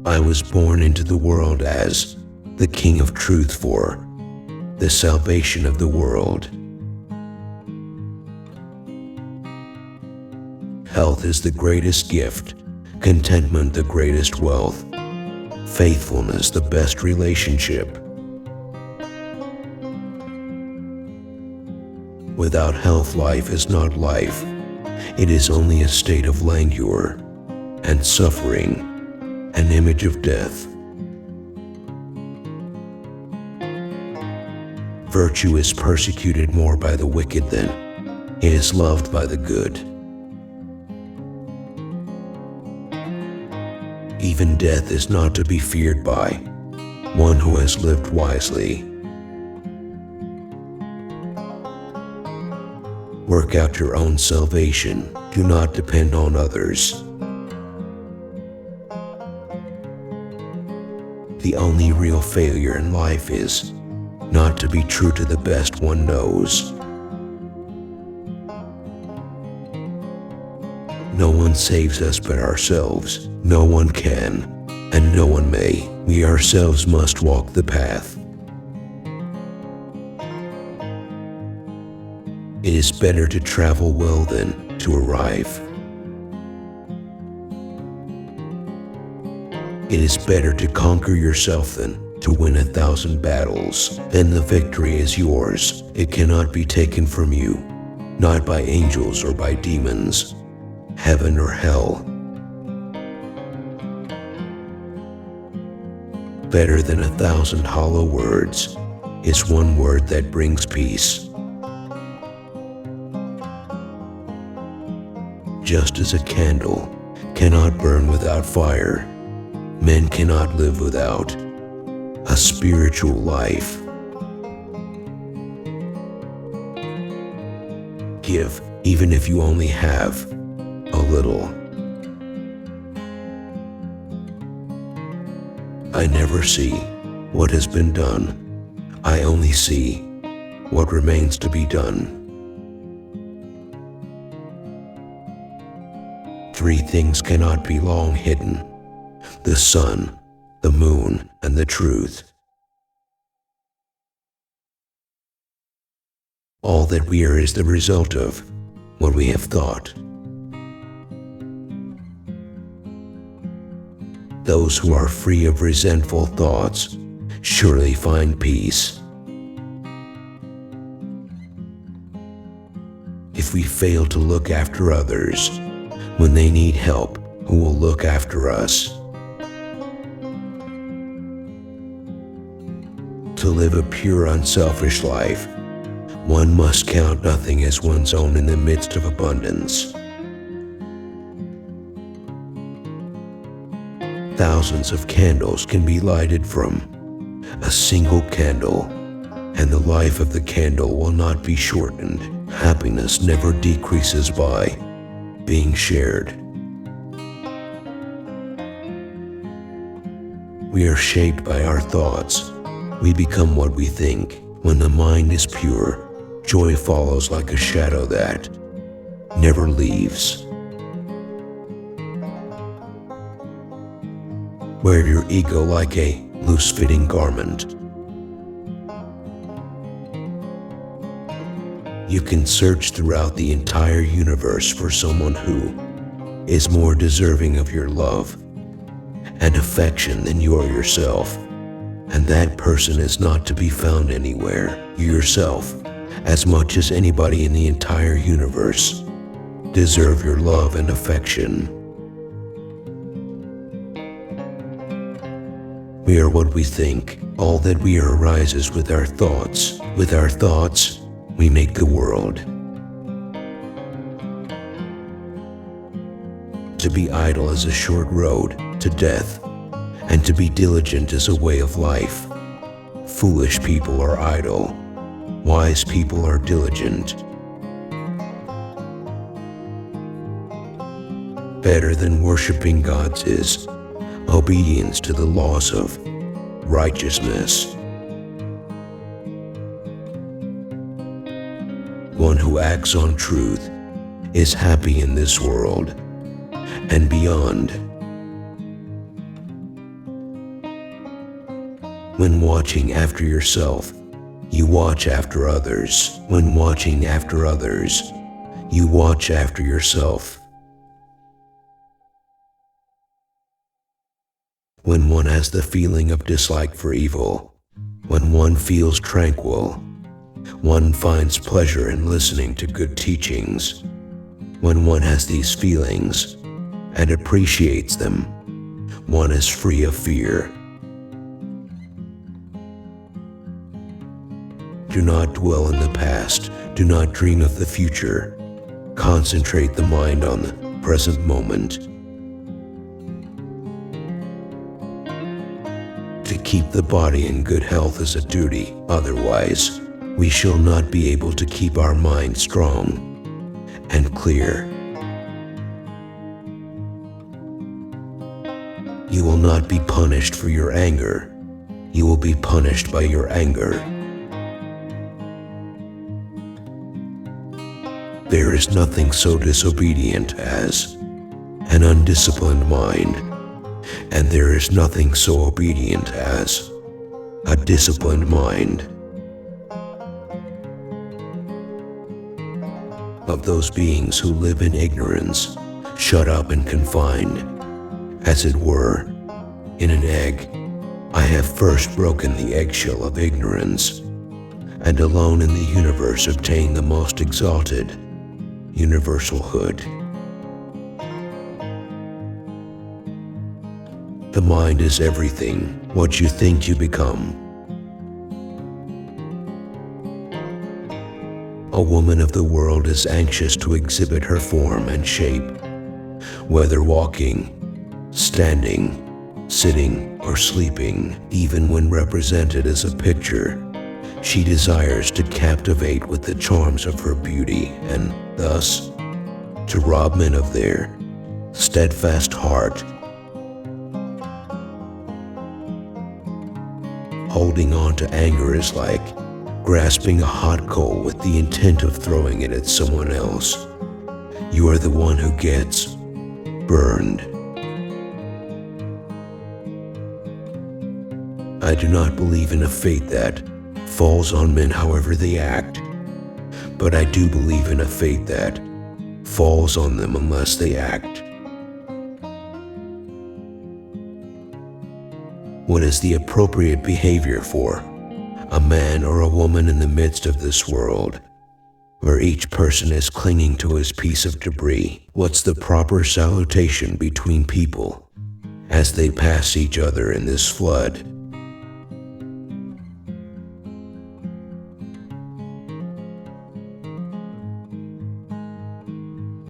I was born into the world as the King of Truth for the salvation of the world. Health is the greatest gift, contentment the greatest wealth, faithfulness the best relationship. Without health, life is not life. It is only a state of languor and suffering, an image of death. Virtue is persecuted more by the wicked than it is loved by the good. Even death is not to be feared by one who has lived wisely. Work out your own salvation. Do not depend on others. The only real failure in life is not to be true to the best one knows. No one saves us but ourselves. No one can, and no one may. We ourselves must walk the path. It is better to travel well than to arrive. It is better to conquer yourself than to win 1,000 battles. Then the victory is yours. It cannot be taken from you, not by angels or by demons, heaven or hell. Better than 1,000 hollow words is one word that brings peace. Just as a candle cannot burn without fire, men cannot live without a spiritual life. Give, even if you only have a little. I never see what has been done. I only see what remains to be done. 3 things cannot be long hidden: the sun, the moon, and the truth. All that we are is the result of what we have thought. Those who are free of resentful thoughts surely find peace. If we fail to look after others when they need help, who will look after us? To live a pure, unselfish life, one must count nothing as one's own in the midst of abundance. Thousands of candles can be lighted from a single candle, and the life of the candle will not be shortened. Happiness never decreases by being shared. We are shaped by our thoughts. We become what we think. When the mind is pure, joy follows like a shadow that never leaves. Wear your ego like a loose-fitting garment. You can search throughout the entire universe for someone who is more deserving of your love and affection than you are yourself. And that person is not to be found anywhere. You yourself, as much as anybody in the entire universe, deserve your love and affection. We are what we think. All that we are arises with our thoughts. With our thoughts, we make the world. To be idle is a short road to death, and to be diligent is a way of life. Foolish people are idle. Wise people are diligent. Better than worshiping gods is obedience to the laws of righteousness. One who acts on truth is happy in this world and beyond. When watching after yourself, you watch after others. When watching after others, you watch after yourself. When one has the feeling of dislike for evil, when one feels tranquil, one finds pleasure in listening to good teachings. When one has these feelings and appreciates them, one is free of fear. Do not dwell in the past. Do not dream of the future. Concentrate the mind on the present moment. To keep the body in good health is a duty. Otherwise, we shall not be able to keep our mind strong and clear. You will not be punished for your anger. You will be punished by your anger. There is nothing so disobedient as an undisciplined mind, and there is nothing so obedient as a disciplined mind. Of those beings who live in ignorance, shut up and confined, as it were, in an egg, I have first broken the eggshell of ignorance, and alone in the universe obtained the most exalted universalhood. The mind is everything. What you think you become. A woman of the world is anxious to exhibit her form and shape, whether walking, standing, sitting, or sleeping. Even when represented as a picture, she desires to captivate with the charms of her beauty and, thus, to rob men of their steadfast heart. Holding on to anger is like grasping a hot coal with the intent of throwing it at someone else. You are the one who gets burned. I do not believe in a fate that falls on men however they act, but I do believe in a fate that falls on them unless they act. What is the appropriate behavior for a man or a woman in the midst of this world, where each person is clinging to his piece of debris? What's the proper salutation between people as they pass each other in this flood?